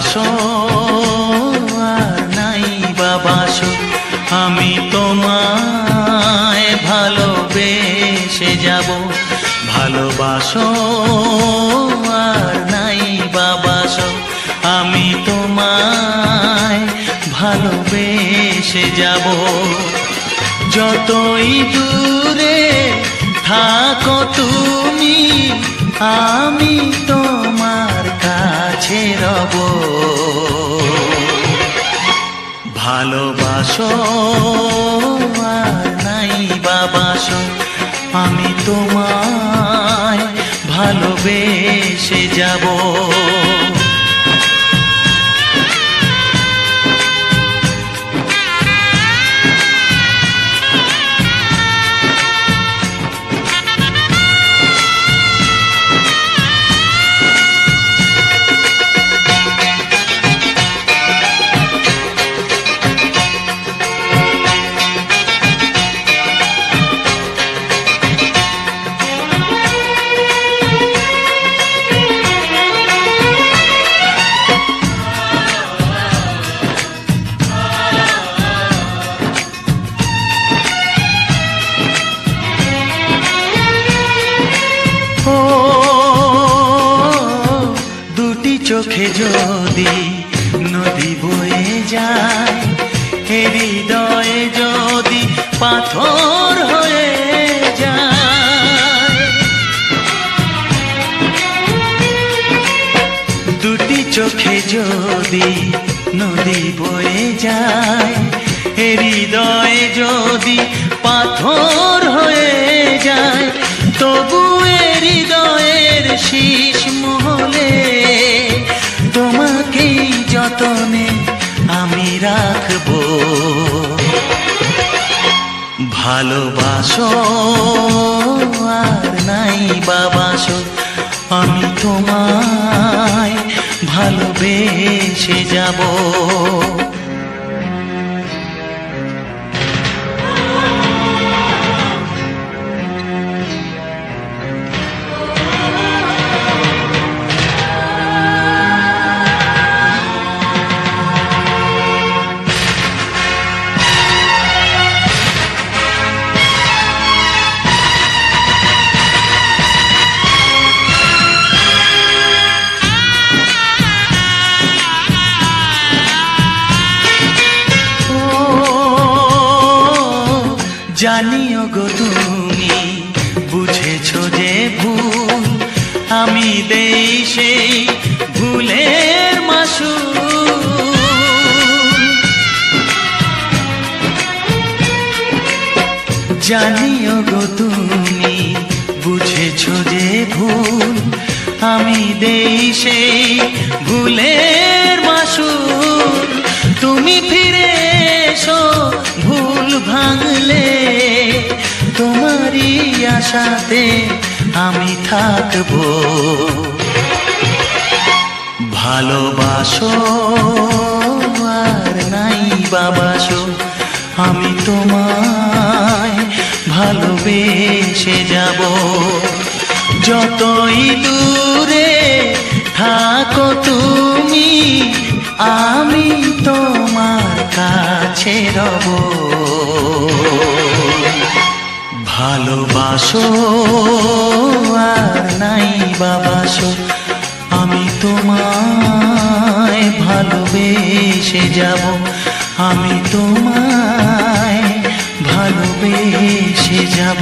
ভালোবাসো আর নাই বাবাসো, আমি তোমায় ভালোবেসে যাব। ভালোবাসো আর নাই বাবাসো, আমি তোমায় ভালোবেসে যাব। যতই দূরে থাকো তুমি, আমি তোমার কাছে রব। ভালোবাসো আর নাই বাবাসো, আমি তোমায় ভালোবেসে যাব। চোখে যদি নদী বয়ে যায়, হৃদয়ে যদি পাথর হয়ে যায়। দুটি চোখে যদি নদী বয়ে যায়, হৃদয়ে যদি পাথর হয়ে যায়, তবু হৃদয়ের শীষ মহলে তোমাকেই যতনে আমি রাখবো। ভালোবাসো আর নাই বাবাসো, আমি তোমায় ভালোবেসে যাব। জানিও গো তুমি বুঝেছো যে ভুল, আমি দেই সেই ভুলের মাসুল। জানিও গো তুমি বুঝেছো যে ভুল, আমি দেই সেই ভুলের মাসুল। তুমি ফিরে এসো ভুল ভাঙলে, তোমারই আশাতে আমি থাকবো। ভালোবাসো আর নাই বাবাসো, আমি তোমায় ভালোবেসে যাব। যতই দূরে থাকো তুমি, আমি তোমার কাছে রব। ভালোবাসো আর নাই বাবাসো, আমি তোমায় ভালোবেসে যাব। আমি তোমায় ভালোবেসে যাব।